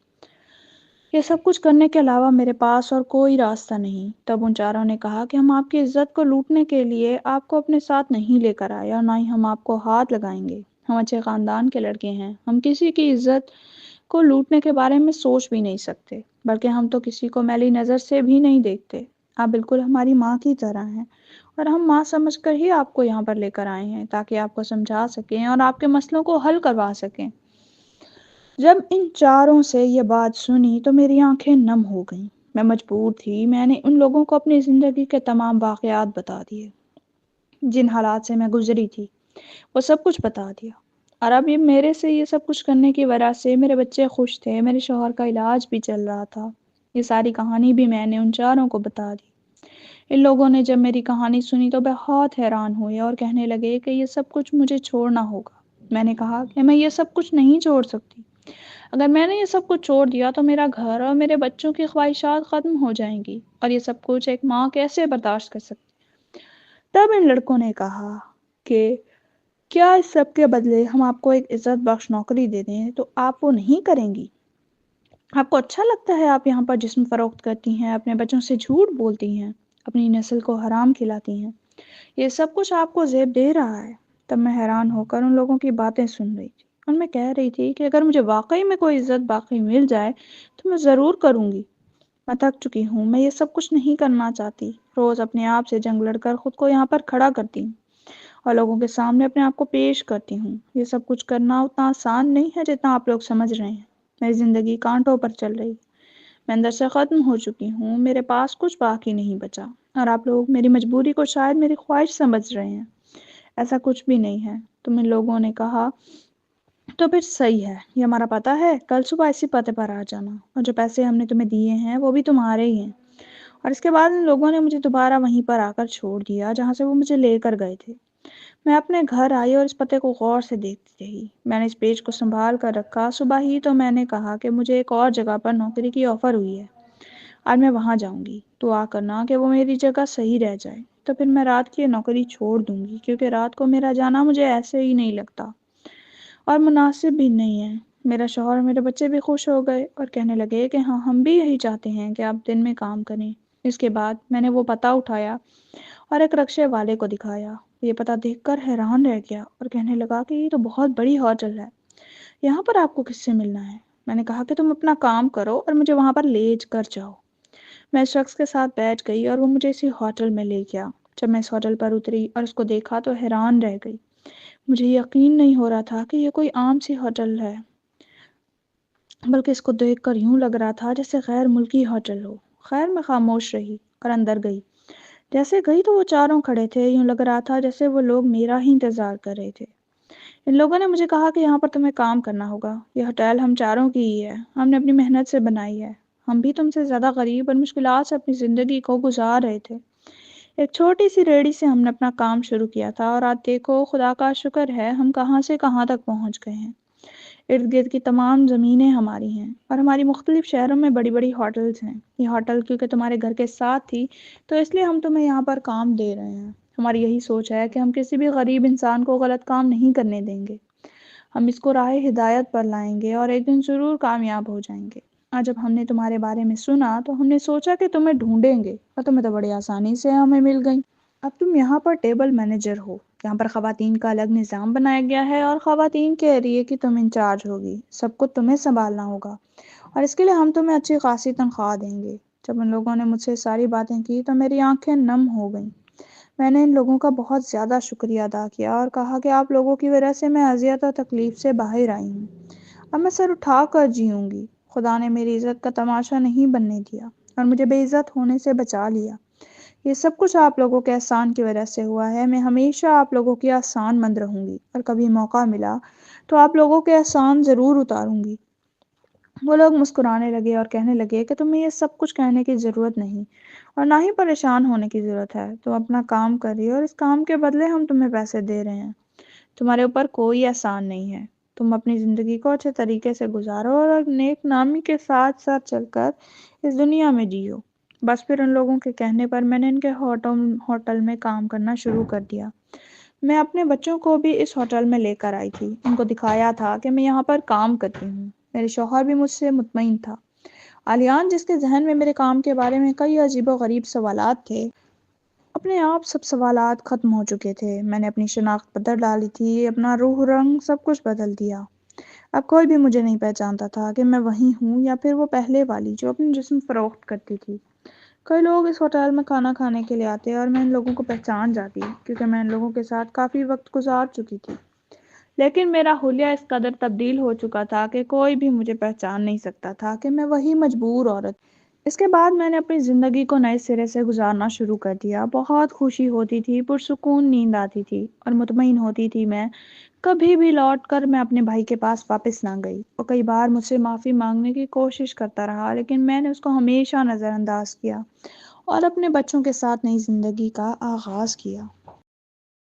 یہ سب کچھ کرنے کے علاوہ میرے پاس اور کوئی راستہ نہیں۔ تب ان 4 نے کہا کہ ہم آپ کی عزت کو لوٹنے کے لیے آپ کو اپنے ساتھ نہیں لے کر آئے اور نہ ہی ہم آپ کو ہاتھ لگائیں گے۔ ہم اچھے خاندان کے لڑکے ہیں، ہم کسی کی عزت کو لوٹنے کے بارے میں سوچ بھی نہیں سکتے، بلکہ ہم تو کسی کو میلی نظر سے بھی نہیں دیکھتے۔ آپ بالکل ہماری ماں کی طرح ہیں، اور ہم ماں سمجھ کر ہی آپ کو یہاں پر لے کر آئے ہیں تاکہ آپ کو سمجھا سکیں اور آپ کے مسئلوں کو حل کروا سکیں۔ جب ان 4 سے یہ بات سنی تو میری آنکھیں نم ہو گئیں۔ میں مجبور تھی، میں نے ان لوگوں کو اپنی زندگی کے تمام واقعات بتا دیے، جن حالات سے میں گزری تھی وہ سب کچھ بتا دیا، اور اب یہ میرے سے یہ سب کچھ کرنے کی وجہ سے میرے بچے خوش تھے، میرے شوہر کا علاج بھی چل رہا تھا۔ یہ ساری کہانی بھی میں نے ان 4 کو بتا دی۔ ان لوگوں نے جب میری کہانی سنی تو بہت حیران ہوئے اور کہنے لگے کہ یہ سب کچھ مجھے چھوڑنا ہوگا۔ میں نے کہا کہ میں یہ سب کچھ نہیں چھوڑ سکتی۔ اگر میں نے یہ سب کچھ چھوڑ دیا تو میرا گھر اور میرے بچوں کی خواہشات ختم ہو جائیں گی، اور یہ سب کچھ ایک ماں کیسے برداشت کر سکتی؟ تب ان لڑکوں نے کہا کہ کیا اس سب کے بدلے ہم آپ کو ایک عزت بخش نوکری دے دیں تو آپ وہ نہیں کریں گی؟ آپ کو اچھا لگتا ہے آپ یہاں پر جسم فروخت کرتی ہیں، اپنے بچوں سے جھوٹ بولتی ہیں، اپنی نسل کو حرام کھلاتی ہیں، یہ سب کچھ آپ کو زیب دے رہا ہے؟ تب میں حیران ہو کر ان لوگوں کی باتیں سن رہی تھی، ان میں کہہ رہی تھی کہ اگر مجھے واقعی میں کوئی عزت باقی مل جائے تو میں ضرور کروں گی۔ میں تھک چکی ہوں، میں یہ سب کچھ نہیں کرنا چاہتی۔ روز اپنے آپ سے جنگ لڑ کر خود کو یہاں پر کھڑا کرتی ہوں اور لوگوں کے سامنے اپنے آپ کو پیش کرتی ہوں۔ یہ سب کچھ کرنا اتنا آسان نہیں ہے جتنا آپ لوگ سمجھ رہے ہیں۔ میری زندگی کانٹوں پر چل رہی ہے، میں اندر سے ختم ہو چکی ہوں، میرے پاس کچھ باقی نہیں بچا، اور آپ لوگ میری مجبوری کو شاید میری خواہش سمجھ رہے ہیں۔ ایسا کچھ بھی نہیں ہے۔ تم ان لوگوں نے کہا تو پھر صحیح ہے، یہ ہمارا پتہ ہے، کل صبح اسی پتے پر آ جانا، اور جو پیسے ہم نے تمہیں دیے ہیں وہ بھی تمہارے ہی ہیں۔ اور اس کے بعد ان لوگوں نے مجھے دوبارہ وہیں پر آ کر چھوڑ دیا جہاں سے وہ مجھے لے کر گئے تھے۔ میں اپنے گھر آئی اور اس پتے کو غور سے دیکھتی رہی۔ میں نے اس پیج کو سنبھال کر رکھا۔ صبح ہی تو میں نے کہا کہ مجھے ایک اور جگہ پر نوکری کی آفر ہوئی ہے، آج میں وہاں جاؤں گی، دعا کرنا کہ وہ میری جگہ صحیح رہ جائے، تو پھر میں رات کی یہ نوکری چھوڑ دوں گی، کیونکہ رات کو میرا جانا مجھے ایسے ہی نہیں لگتا اور مناسب بھی نہیں ہے۔ میرا شوہر اور میرے بچے بھی خوش ہو گئے اور کہنے لگے کہ ہاں، ہم بھی یہی چاہتے ہیں کہ آپ دن میں کام کریں۔ اس کے بعد میں نے وہ پتہ اٹھایا اور ایک رکشے والے کو دکھایا۔ یہ پتہ دیکھ کر حیران رہ گیا اور کہنے لگا کہ یہ تو بہت بڑی ہوٹل ہے، یہاں پر آپ کو کس سے ملنا ہے؟ میں نے کہا کہ تم اپنا کام کرو اور مجھے وہاں پر لے کر جاؤ۔ میں اس شخص کے ساتھ بیٹھ گئی اور وہ مجھے اسی ہوٹل میں لے گیا۔ جب میں اس ہوٹل پر اتری اور اس کو دیکھا تو حیران رہ گئی۔ مجھے یقین نہیں ہو رہا تھا کہ یہ کوئی عام سی ہوٹل ہے، بلکہ اس کو دیکھ کر یوں لگ رہا تھا جیسے غیر ملکی ہوٹل ہو۔ خیر، میں خاموش رہی اور اندر گئی۔ جیسے گئی تو وہ چاروں کھڑے تھے، یوں لگ رہا تھا جیسے وہ لوگ میرا ہی انتظار کر رہے تھے۔ ان لوگوں نے مجھے کہا کہ یہاں پر تمہیں کام کرنا ہوگا، یہ ہوٹل ہم چاروں کی ہی ہے، ہم نے اپنی محنت سے بنائی ہے، ہم بھی تم سے زیادہ غریب اور مشکلات سے اپنی زندگی کو گزار رہے تھے۔ ایک چھوٹی سی ریڑھی سے ہم نے اپنا کام شروع کیا تھا اور آج دیکھو، خدا کا شکر ہے، ہم کہاں سے کہاں تک پہنچ گئے ہیں۔ ارد گرد کی تمام زمینیں ہماری ہیں اور ہماری مختلف شہروں میں بڑی بڑی ہوٹلز ہیں۔ یہ ہوٹل کیونکہ تمہارے گھر کے ساتھ تھی تو اس لیے ہم تمہیں یہاں پر کام دے رہے ہیں۔ ہماری یہی سوچ ہے کہ ہم کسی بھی غریب انسان کو غلط کام نہیں کرنے دیں گے، ہم اس کو راہ ہدایت پر لائیں گے اور ایک دن ضرور کامیاب ہو جائیں گے۔ آج جب ہم نے تمہارے بارے میں سنا تو ہم نے سوچا کہ تمہیں ڈھونڈیں گے، اور تمہیں تو بڑی آسانی سے ہمیں مل گئی۔ اب تم یہاں پر ٹیبل مینیجر ہو، یہاں پر خواتین کا الگ نظام بنایا گیا ہے اور خواتین کے ایریے کی تم انچارج ہوگی، سب کو تمہیں سنبھالنا ہوگا، اور اس کے لیے ہم تمہیں اچھی خاصی تنخواہ دیں گے۔ جب ان لوگوں نے مجھ سے ساری باتیں کی تو میری آنکھیں نم ہو گئیں۔ میں نے ان لوگوں کا بہت زیادہ شکریہ ادا کیا اور کہا کہ آپ لوگوں کی وجہ سے میں اذیت اور تکلیف سے باہر آئی ہوں، اب میں سر اٹھا کر جیوں گی۔ خدا نے میری عزت کا تماشا نہیں بننے دیا اور مجھے بے عزت ہونے سے بچا لیا۔ یہ سب کچھ آپ لوگوں کے احسان کی وجہ سے ہوا ہے۔ میں ہمیشہ آپ لوگوں کی احسان مند رہوں گی اور کبھی موقع ملا تو آپ لوگوں کے احسان ضرور اتاروں گی۔ وہ لوگ مسکرانے لگے اور کہنے لگے کہ تمہیں یہ سب کچھ کہنے کی ضرورت نہیں اور نہ ہی پریشان ہونے کی ضرورت ہے، تم اپنا کام کر رہی ہو اور اس کام کے بدلے ہم تمہیں پیسے دے رہے ہیں، تمہارے اوپر کوئی احسان نہیں ہے، تم اپنی زندگی کو اچھے طریقے سے گزارو اور نیک نامی کے ساتھ ساتھ چل کر اس دنیا میں جیو۔ بس پھر ان لوگوں کے کہنے پر میں نے ان کے ہوٹل میں کام کرنا شروع کر دیا۔ میں اپنے بچوں کو بھی اس ہوٹل میں لے کر آئی تھی، ان کو دکھایا تھا کہ میں یہاں پر کام کرتی ہوں۔ میرے شوہر بھی مجھ سے مطمئن تھا۔ آلیان، جس کے ذہن میں میرے کام کے بارے میں کئی عجیب و غریب سوالات تھے، اپنے آپ سب سوالات ختم ہو چکے تھے۔ میں نے اپنی شناخت بدل ڈالی تھی، اپنا روح رنگ سب کچھ بدل دیا۔ اب کوئی بھی مجھے نہیں پہچانتا تھا کہ میں وہی ہوں یا پھر وہ پہلے والی جو اپنے جسم فروخت کرتی تھی۔ کئی لوگ اس ہوٹل میں کھانا کھانے کے لیے آتے اور میں ان لوگوں کو پہچان جاتی، کیونکہ میں ان لوگوں کے ساتھ کافی وقت گزار چکی تھی۔ لیکن میرا حلیہ اس قدر تبدیل ہو چکا تھا کہ کوئی بھی مجھے پہچان نہیں سکتا تھا کہ میں وہی مجبور عورت۔ اس کے بعد میں نے اپنی زندگی کو نئے سرے سے گزارنا شروع کر دیا۔ بہت خوشی ہوتی تھی، پرسکون نیند آتی تھی اور مطمئن ہوتی تھی۔ میں کبھی بھی لوٹ کر میں اپنے بھائی کے پاس واپس نہ گئی۔ وہ کئی بار مجھ سے معافی مانگنے کی کوشش کرتا رہا، لیکن میں نے اس کو ہمیشہ نظر انداز کیا اور اپنے بچوں کے ساتھ نئی زندگی کا آغاز کیا۔